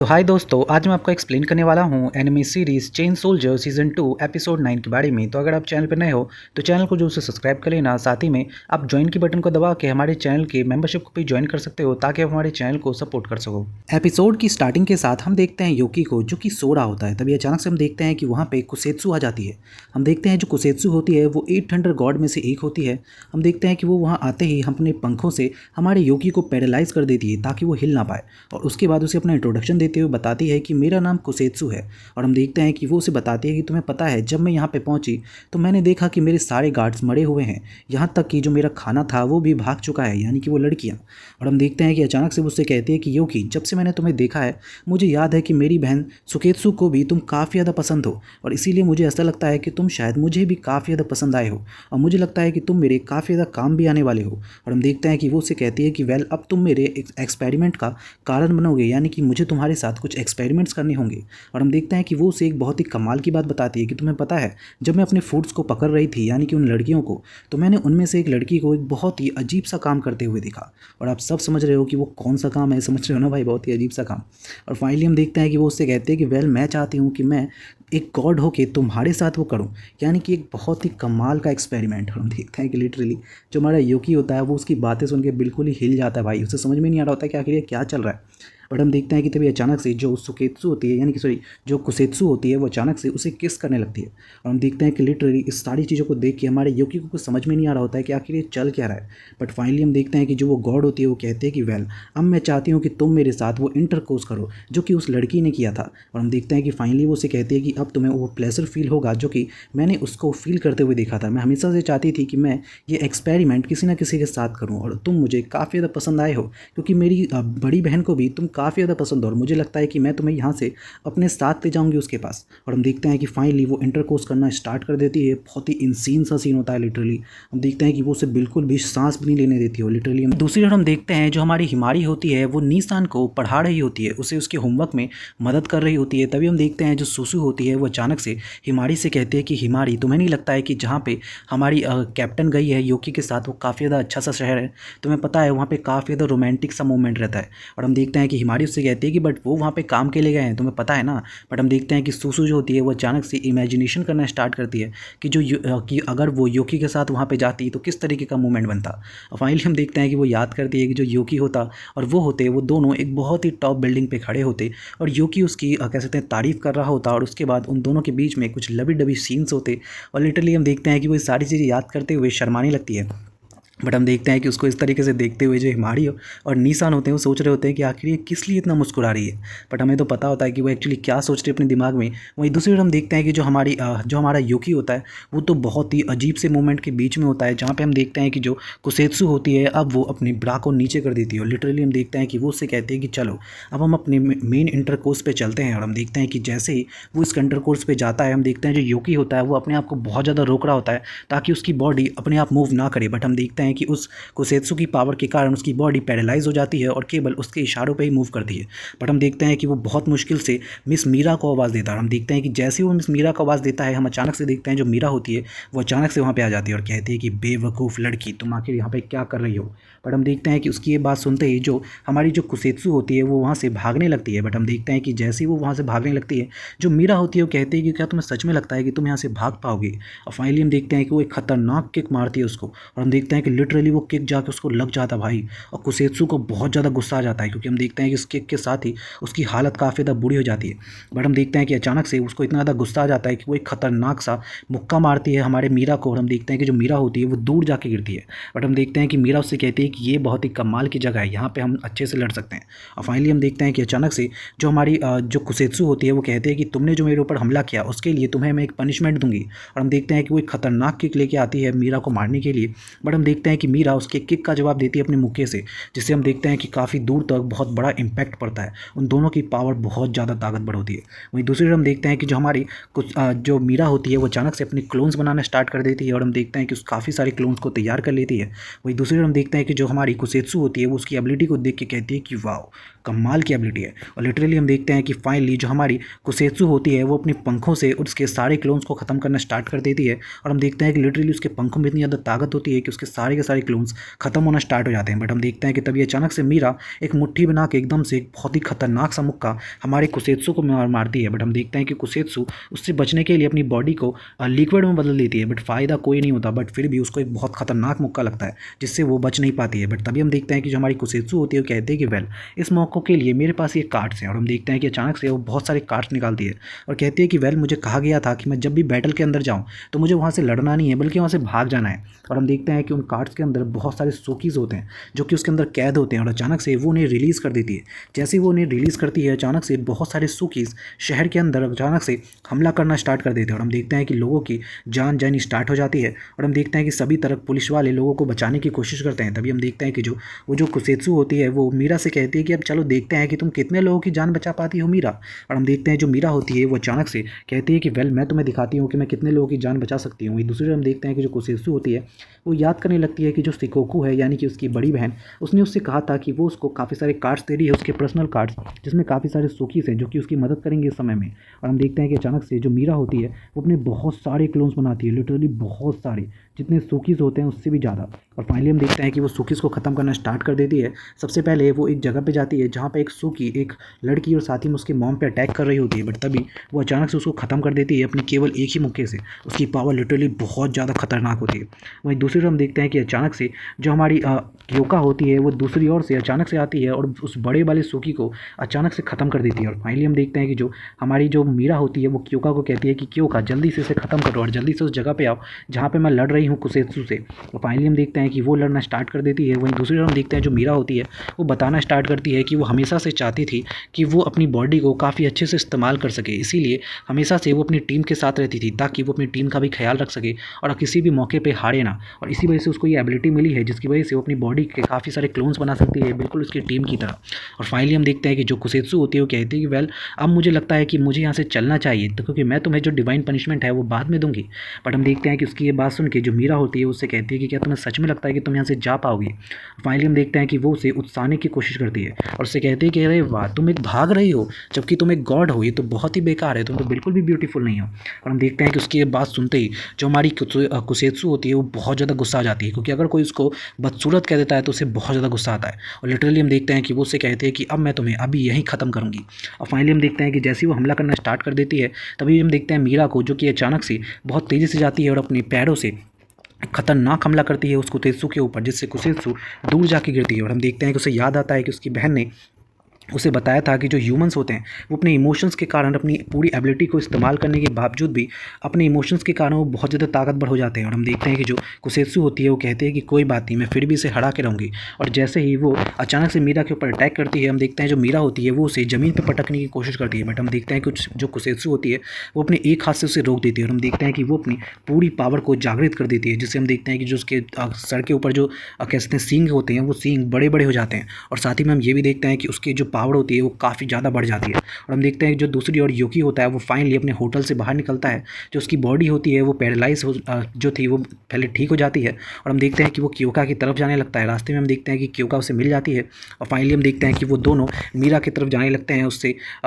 तो हाय दोस्तों, आज मैं आपको एक्सप्लेन करने वाला हूँ anime series chain soldier season 2 episode 9 के बारे में। तो अगर आप चैनल पर नए हो तो चैनल को जो से सब्सक्राइब कर लेना, साथ ही में आप ज्वाइन की बटन को दबा के हमारे चैनल के मेंबरशिप को भी ज्वाइन कर सकते हो ताकि आप हमारे चैनल को सपोर्ट कर सको। एपिसोड की स्टार्टिंग के साथ हम देखते हैं योकी को जो कि सो रहा होता है। तभी अचानक से हम देखते हैं कि वहाँ पे कुसेत्सु आ जाती है। हम देखते हैं जो कुसेत्सु होती है वो 800 गॉड में से एक होती है। हम देखते हैं कि वो वहाँ आते ही अपने पंखों से हमारे योकी को पैरालाइज कर देती है ताकि वो हिल ना पाए, और उसके बाद उसे अपना इंट्रोडक्शन देते हुए बताती है कि मेरा नाम कुसेत्सु है। और हम देखते हैं कि वो उसे बताती है कि तुम्हें पता है जब मैं यहाँ पे पहुंची तो मैंने देखा कि मेरे सारे गार्ड्स मरे हुए हैं, यहाँ तक कि जो मेरा खाना था वो भी भाग चुका है, यानी कि वो लड़कियाँ। और हम देखते हैं कि अचानक से वो उससे कहती है कि योकी, जब से मैंने तुम्हें देखा है मुझे याद है कि मेरी बहन सुकेत्सु को भी तुम काफ़ी ज़्यादा पसंद हो, और इसीलिए मुझे ऐसा लगता है कि तुम शायद मुझे भी काफ़ी ज़्यादा पसंद आए हो, और मुझे लगता है कि तुम मेरे काफ़ी ज़्यादा काम भी आने वाले हो। और हम देखते हैं कि वो उससे कहती है कि वेल, अब तुम मेरे एक्सपेरिमेंट का कारण बनोगे, यानी कि मुझे तुम्हारे साथ कुछ एक्सपेरिमेंट्स करने होंगे। और हम देखते हैं कि वो उसे एक बहुत ही कमाल की बात बताती है कि तुम्हें पता है जब मैं अपने फूड्स को पकड़ रही थी, यानी कि उन लड़कियों को, तो मैंने उनमें से एक लड़की को एक बहुत ही अजीब सा काम करते हुए देखा। और आप सब समझ रहे हो कि वो कौन सा काम है, समझ रहे हो ना भाई, बहुत ही अजीब सा काम। और फाइनली हम देखते हैं कि वो उससे कहते हैं कि वेल, मैं चाहती हूँ कि मैं एक गॉड होके तुम्हारे साथ वो करूँ, यानी कि एक बहुत ही कमाल का एक्सपेरिमेंट। हम देखते हैं कि लिटरली जो हमारा योकी होता है वो उसकी बातें सुन के बिल्कुल ही हिल जाता है भाई, उसे समझ में नहीं आ रहा होता है कि आखिर ये क्या चल रहा है। बट हम देखते हैं कि तभी अचानक से जो सुकेत्सु होती है, यानी कि सॉरी जो कुसेत्सु होती है, वो अचानक से उसे किस करने लगती है। और हम देखते हैं कि लिटरली इस सारी चीज़ों को देख के हमारे योकी को कुछ समझ में नहीं आ रहा होता है कि आखिर ये चल क्या रहा है। बट फाइनली हम देखते हैं कि जो वो गॉड होती है वो कहते हैं कि वेल, अब मैं चाहती हूँ कि तुम मेरे साथ वो इंटरकोर्स करो जो कि उस लड़की ने किया था। और हम देखते हैं कि फाइनली वो उसे कहती है कि अब तुम्हें वो प्लेजर फील होगा जो कि मैंने उसको फील करते हुए देखा था। मैं हमेशा से चाहती थी कि मैं ये एक्सपेरिमेंट किसी ना किसी के साथ करूँ, और तुम मुझे काफ़ी ज़्यादा पसंद आए हो, क्योंकि मेरी बड़ी बहन को भी तुम काफ़ी ज़्यादा पसंद हो, और मुझे लगता है कि मैं तुम्हें यहाँ से अपने साथ ले जाऊँगी उसके पास। और हम देखते हैं कि फाइनली वो इंटरकोर्स करना स्टार्ट कर देती है। बहुत ही इंसीन सा सीन होता है लिटरली। हम देखते हैं कि वो उसे बिल्कुल भी सांस भी नहीं लेने देती हो लिटरली। दूसरी ओर हम देखते हैं जो हमारी हिमारी होती है वो नीसान को पढ़ा रही होती है, उसे उसके होमवर्क में मदद कर रही होती है। तभी हम देखते हैं जो सुसु होती है वो अचानक से हिमारी से कहती है कि हिमारी, तुम्हें नहीं लगता है कि जहाँ पे हमारी कैप्टन गई है योकी के साथ वो काफ़ी ज़्यादा अच्छा सा शहर है, तुम्हें पता है वहाँ पे काफ़ी ज़्यादा रोमांटिक सा मोमेंट रहता है। और हम देखते हैं कि हिमारी उससे कहती है कि बट वो वहाँ पे काम के लिए गए हैं, तुम्हें पता है ना। बट हम देखते हैं कि सुसु जो होती है वो अचानक से इमेजिनेशन करना स्टार्ट करती है कि कि अगर वो योकी के साथ वहाँ पे जाती तो किस तरीके का मूवमेंट बनता। और फाइनली हम देखते हैं कि वो याद करती है कि जो योकी होता और वो होते, वो दोनों एक बहुत ही टॉप बिल्डिंग पे खड़े होते, और योकी उसकी कह सकते हैं तारीफ़ कर रहा होता, और उसके बाद उन दोनों के बीच में कुछ लबी डबी सीन्स होते। और लिटरली हम देखते हैं कि वो सारी चीज़ें याद करते हुए शर्माने लगती है। बट हम देखते हैं कि उसको इस तरीके से देखते हुए जो हिमारी और नीसान होते हैं वो सोच रहे होते हैं कि आखिर ये किस लिए इतना मुस्कुरा रही है। बट हमें तो पता होता है कि वो एक्चुअली क्या सोच रही है अपने दिमाग में। वहीं दूसरी ओर हम देखते हैं कि जो हमारा योकी होता है वो तो बहुत ही अजीब से मोमेंट के बीच में होता है, जहाँ पे हम देखते हैं कि जो कुसेत्सु होती है अब वो अपनी ब्रा को नीचे कर देती है। और लिटरली हम देखते हैं कि वो उससे कहती है कि चलो अब हम अपने मेन इंटरकोर्स पे चलते हैं। और हम देखते हैं कि जैसे ही वो इस इंटरकोर्स पे जाता है, हम देखते हैं जो योकी होता है वो अपने आप को बहुत ज़्यादा रोक रहा होता है ताकि उसकी बॉडी अपने आप मूव ना करे। बट हम देखते हैं कि उस कुसेत्सु की पावर के कारण उसकी बॉडी पैरालाइज हो जाती है और केवल उसके इशारों पे ही मूव करती है। बट हम देखते हैं कि वो बहुत मुश्किल से मिस मीरा को आवाज़ देता है। हम देखते हैं कि जैसे ही वो मिस मीरा को आवाज़ देता है, हम अचानक से देखते हैं जो मीरा होती है वो अचानक से वहाँ पे आ जाती है और कहती है कि बेवकूफ़ लड़की, तुम आखिर यहाँ पे क्या कर रही हो। बट हम देखते हैं कि उसकी ये बात सुनते ही जो हमारी जो कुसेत्सु होती है वो वहाँ से भागने लगती है। बट हम देखते हैं कि जैसे ही वो वहाँ से भागने लगती है, जो मीरा होती है वो कहती है कि क्या तुम्हें सच में लगता है कि तुम यहाँ से भाग पाओगे। और फाइनली हम देखते हैं कि वो एक खतरनाक किक मारती है उसको, और हम देखते हैं कि लिटरली वो किक जाके उसको लग जाता भाई। और कुसेत्सु को बहुत ज़्यादा गुस्सा आ जाता है, क्योंकि हम देखते हैं कि इस किक के साथ ही उसकी हालत काफ़ी ज़्यादा बुरी हो जाती है। बट हम देखते हैं कि अचानक से उसको इतना ज़्यादा गुस्सा आ जाता है कि वो एक खतरनाक सा मुक्का मारती है हमारे मीरा को, और हम देखते हैं कि जो मीरा होती है वो दूर जाके गिरती है। बट हम देखते हैं कि मीरा उससे कहती है कि ये बहुत ही कमाल की जगह है, यहाँ पे हम अच्छे से लड़ सकते हैं। और फाइनली हम देखते हैं कि अचानक से जो हमारी जो कुसेत्सु होती है वो कहते हैं कि तुमने जो मेरे ऊपर हमला किया उसके लिए तुम्हें मैं एक पनिशमेंट दूंगी। और हम देखते हैं कि वो एक खतरनाक किक लेके आती है मीरा को मारने के लिए। बट हम देखते हैं कि मीरा उसके किक का जवाब देती है अपने मुक्के से, जिससे हम देखते हैं कि काफ़ी दूर तक बहुत बड़ा इम्पैक्ट पड़ता है। उन दोनों की पावर बहुत ज़्यादा ताकतवर होती है। वहीं दूसरी ओर हम देखते हैं कि जो हमारी कुछ जो मीरा होती है वो अचानक से अपने क्लोन्स बनाना स्टार्ट कर देती है, और हम देखते हैं कि उस काफ़ी सारे क्लोन्स को तैयार कर लेती है। वहीं दूसरी ओर हम देखते हैं कि जो हमारी कुसेत्सु होती है वो उसकी एबिलिटी को देख के कहती है कि वाह, कमाल की एबिलिटी है। और लिटरली हम देखते हैं कि फाइनली जो हमारी कुसेत्सु होती है वो अपने पंखों से उसके सारे क्लोन्स को ख़त्म करना स्टार्ट कर देती है। और हम देखते हैं कि लिटरली उसके पंखों में इतनी ज़्यादा ताकत होती है कि उसके सारे सारे के सारे क्लोन्स खत्म होना स्टार्ट हो जाते हैं। बट हम देखते हैं कि तभी अचानक से मीरा एक मुट्ठी बना के एकदम से एक बहुत ही खतरनाक सा मुक्का हमारे कुसेत्सु को मारती है। बट हम देखते हैं कि कुसेत्सु उससे बचने के लिए अपनी बॉडी को लिक्विड में बदल देती है, बट फ़ायदा कोई नहीं होता। बट फिर भी उसको एक बहुत खतरनाक मुक्का लगता है जिससे वो बच नहीं पाती है। बट तभी हम देखते हैं कि जो हमारी कुसेत्सु होती है वो कहते हैं कि वेल, इस मौक़ों के लिए मेरे पास ये कार्ड्स हैं। और हम देखते हैं कि अचानक से वो बहुत सारे कार्ड्स निकालती है और कहती है कि वेल, मुझे कहा गया था कि मैं जब भी बैटल के अंदर जाऊँ तो मुझे वहाँ से लड़ना नहीं है बल्कि वहाँ से भाग जाना है। और हम देखते हैं कि उन कार्ड्स के अंदर बहुत सारे सोकीज़ होते हैं जो कि उसके अंदर कैद होते हैं और अचानक से वो उन्हें रिलीज़ कर देती है। जैसे ही वो उन्हें रिलीज़ करती है अचानक से बहुत सारे सोकीज़ शहर के अंदर अचानक से हमला करना स्टार्ट कर देते हैं और हम देखते हैं कि लोगों की जान जानी स्टार्ट हो जाती है। और हम देखते हैं कि सभी तरफ पुलिस वाले लोगों को बचाने की कोशिश करते हैं। तभी हम देखते हैं कि जो कुसेत्सु होती है वो मीरा से कहती है कि अब चलो देखते हैं कि तुम कितने लोगों की जान बचा पाती हो मीरा। और हम देखते हैं जो मीरा होती है वो अचानक से कहती है कि वेल, मैं तुम्हें दिखाती हूँ कि मैं कितने लोगों की जान बचा सकती हूँ। वहीं दूसरी तरफ हम देखते हैं कि जो कुसेत्सु होती है वो याद करने लगती है कि जो शिकोकू है यानी कि उसकी बड़ी बहन, उसने उससे कहा था कि वो उसको काफ़ी सारे कार्ड्स दे रही है, उसके पर्सनल कार्ड्स जिसमें काफ़ी सारे सोकीस हैं जो कि उसकी मदद करेंगे इस समय में। और हम देखते हैं कि अचानक से जो मीरा होती है वो अपने बहुत सारे क्लोन्स बनाती है, लिटरली बहुत सारे, जितने सोकीस होते हैं उससे भी ज़्यादा। और फाइनली हम देखते हैं कि वो सोकीस को ख़त्म करना स्टार्ट कर देती है। सबसे पहले वो एक जगह पे जाती है जहाँ पे एक सोकी एक लड़की और साथ ही में उसकी मॉम पे अटैक कर रही होती है। बट तभी वो अचानक से उसको ख़त्म कर देती है अपनी केवल एक ही मुक्के से। उसकी पावर लिटरली बहुत ज़्यादा खतरनाक होती है। वहीं दूसरी तरफ हम देखते हैं कि अचानक से जो हमारी क्योका होती है वो दूसरी ओर से अचानक से आती है और उस बड़े वाले सोकी को अचानक से ख़त्म कर देती है। और फाइनली हम देखते हैं कि जो हमारी जो मीरा होती है वो क्योका को कहती है कि क्योका, जल्दी से इसे ख़त्म करो और जल्दी से उस जगह पे आओ जहाँ पे मैं लड़ रही हूँ कुसेत्सु से। तो फाइनली हम देखते हैं कि वो लड़ना स्टार्ट कर देती है। वहीं दूसरी तरफ हम देखते हैं जो मीरा होती है वो बताना स्टार्ट करती है कि वो हमेशा से चाहती थी कि वो अपनी बॉडी को काफ़ी अच्छे से इस्तेमाल कर सके, इसीलिए हमेशा से वो अपनी टीम के साथ रहती थी ताकि वो अपनी टीम का भी ख्याल रख सके और किसी भी मौके पे हारे ना। और इसी वजह से उसको ये एबिलिटी मिली है जिसकी वजह से वो अपनी बॉडी के काफ़ी सारे क्लोन्स बना सकती है, बिल्कुल उसकी टीम की तरह। और फाइनली हम देखते हैं कि जो कुसेत्सु होती है वो कहती है कि वेल, अब मुझे लगता है कि मुझे यहाँ से चलना चाहिए, तो क्योंकि मैं तुम्हें जो डिवाइन पनिशमेंट है वो बाद में दूंगी। बट हम देखते हैं कि उसकी ये बात सुन के जो मीरा होती है उससे कहती है कि क्या तुम्हें सच में लगता है कि तुम यहाँ से जा पाओगी। फाइनली हम देखते हैं कि वो उसे उत्साहने की कोशिश करती है और उससे कहती है कि अरे वाह, तुम एक भाग रही हो जबकि तुम एक गॉड हो, ये तो बहुत ही बेकार है, तुम तो बिल्कुल भी ब्यूटीफुल नहीं हो। और हम देखते हैं कि उसकी ये बात सुनते ही जो हमारी कुसेत्सु होती है वो बहुत ज़्यादा गुस्सा आ जाती है, क्योंकि अगर कोई उसको बदसूरत कह देता है तो उसे बहुत ज़्यादा गुस्सा आता है। और लिटरली हम देखते हैं कि वो उससे कहते हैं कि अब मैं तुम्हें अभी यहीं ख़त्म करूँगी। और फाइनली हम देखते हैं कि जैसे ही वो हमला करना स्टार्ट कर देती है तभी हम देखते हैं मीरा को, जो कि अचानक से बहुत तेज़ी से जाती है और अपने पैरों से खतरनाक हमला करती है उस कुसेत्सु के ऊपर, जिससे कुसेत्सु दूर जाके गिरती है। और हम देखते हैं कि उसे याद आता है कि उसकी बहन ने उसे बताया था कि जो ह्यूमंस होते हैं वो अपने इमोशंस के कारण अपनी पूरी एबिलिटी को इस्तेमाल करने के बावजूद भी अपने इमोशंस के कारण वो बहुत ज़्यादा ताकतवर हो जाते हैं। और हम देखते हैं कि जो कुसेत्सु होती है वो कहते हैं कि कोई बात नहीं, मैं फिर भी इसे हरा के रहूँगी। और जैसे ही वो अचानक से मीरा के ऊपर अटैक करती है, हम देखते हैं जो मीरा होती है वो उसे ज़मीन पर पटकने की कोशिश करती है। बट हम देखते हैं कुछ जो कुसेत्सु होती है वो अपने एक हाथ से उसे रोक देती है और हम देखते हैं कि वो अपनी पूरी पावर को जागृत कर देती है, जिससे हम देखते हैं कि जो उसके सर के ऊपर जो कहते हैं सींग होते हैं वो सींग बड़े बड़े हो जाते हैं। और साथ ही में हम ये भी देखते हैं कि उसकी जो पावर होती है वो काफ़ी ज़्यादा बढ़ जाती है। और हम देखते हैं जो दूसरी ओर यूकी होता है वो फाइनली अपने होटल से बाहर निकलता है। जो उसकी बॉडी होती है वो पैरालाइज जो थी वो पहले ठीक हो जाती है और हम देखते हैं कि वो क्योका की तरफ जाने लगता है। रास्ते में हम देखते हैं कि क्योका उसे मिल जाती है और फाइनली हम देखते हैं कि वो दोनों मीरा की तरफ जाने लगते हैं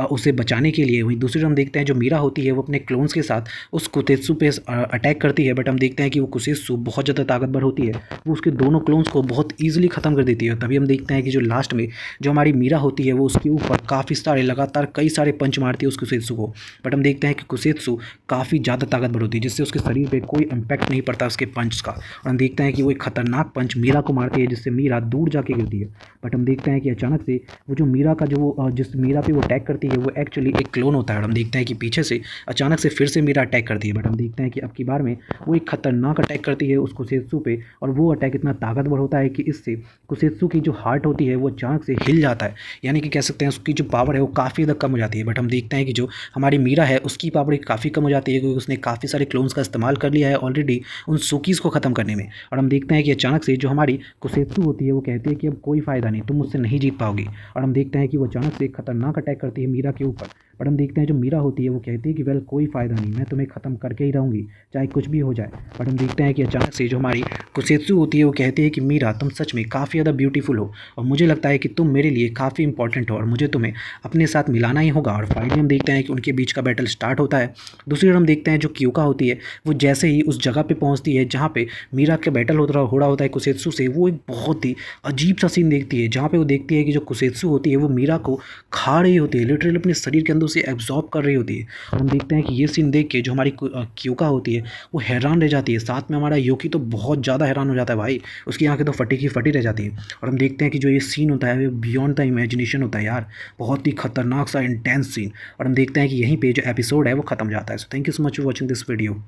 उसे बचाने के लिए। वहीं दूसरी ओर हम देखते हैं जो मीरा होती है वो अपने क्लोन्स के साथ उस कुसेत्सु पे अटैक करती है। बट हम देखते हैं कि वो कुसेत्सु बहुत ज़्यादा ताकतवर होती है, वो उसके दोनों क्लोन्स को बहुत ईजिली ख़त्म कर देती है। तभी हम देखते हैं कि जो लास्ट में जो हमारी मीरा होती है वो उसके ऊपर काफ़ी सारे लगातार कई सारे पंच मारती है उस कुसेत्सु को। बट हम देखते हैं कि कुसेत्सु काफ़ी ज़्यादा ताकतवर होती है, जिससे उसके शरीर पे कोई इम्पैक्ट नहीं पड़ता उसके पंच का। और हम देखते हैं कि वो एक खतरनाक पंच मीरा को मारती है, जिससे मीरा दूर जाके गिरती है। बट हम देखते हैं कि अचानक से वो जो मीरा का जो जिस मीरा पे वो अटैक करती है वो एक्चुअली एक क्लोन होता है। और हम देखते हैं कि पीछे से अचानक से फिर से मीरा अटैक करती है। बट हम देखते हैं कि अब की बार में वो एक खतरनाक अटैक करती है उस कुसेत्सु पे, और वो अटैक इतना ताकतवर होता है कि इससे कुसेत्सु की जो हार्ट होती है वो अचानक से हिल जाता है, यानी कि कह सकते हैं उसकी जो पावर है वो काफ़ी ज़्यादा कम हो जाती है। बट हम देखते हैं कि जो हमारी मीरा है उसकी पावर काफ़ी कम हो जाती है, क्योंकि उसने काफ़ी सारे क्लोन्स का इस्तेमाल कर लिया है ऑलरेडी उन सुकीज़ को ख़त्म करने में। और हम देखते हैं कि अचानक से जो हमारी कुसेत्सु होती है वो कहती है कि अब कोई फ़ायदा नहीं, तुम मुझसे नहीं जीत पाओगी। और हम देखते हैं कि वो अचानक से एक खतरनाक अटैक करती है मीरा के ऊपर। बट हम देखते हैं जो मीरा होती है वो कहती है कि वेल, कोई फ़ायदा नहीं, मैं तुम्हें ख़त्म करके ही रहूँगी चाहे कुछ भी हो जाए। बट हम देखते हैं कि अचानक से जो हमारी कुसेत्सु होती है वो कहती है कि मीरा, तुम सच में काफ़ी ज़्यादा ब्यूटीफुल हो और मुझे लगता है कि तुम मेरे लिए काफ़ी इंपॉर्टेंट इंपॉर्टेंट है और मुझे तुम्हें अपने साथ मिलाना ही होगा। और फाइनली हम देखते हैं कि उनके बीच का बैटल स्टार्ट होता है। दूसरी ओर हम देखते हैं जो क्यूका होती है वो जैसे ही उस जगह पे पहुंचती है जहाँ पे मीरा के बैटल हो रहा होता है कुसेत्सु से, वो एक बहुत ही अजीब सा सीन देखती है जहाँ पे वो देखती है कि जो कुसेत्सु होती है वो मीरा को खा रही होती है, लिटरली अपने शरीर के अंदर से एब्जॉर्ब कर रही होती है। और हम देखते हैं कि ये सीन देख के जो हमारी क्यूका होती है वो हैरान रह जाती है, साथ में हमारा योकी तो बहुत ज़्यादा हैरान हो जाता है भाई, उसकी आंखें तो फटी की फटी रह जाती है। और हम देखते हैं कि जो ये सीन होता है वो बियॉन्ड द इमेजिनेशन होता है यार, बहुत ही खतरनाक सा इंटेंस सीन। और हम देखते हैं कि यहीं पे जो एपिसोड है वो खत्म जाता है। So thank you so much for watching this video.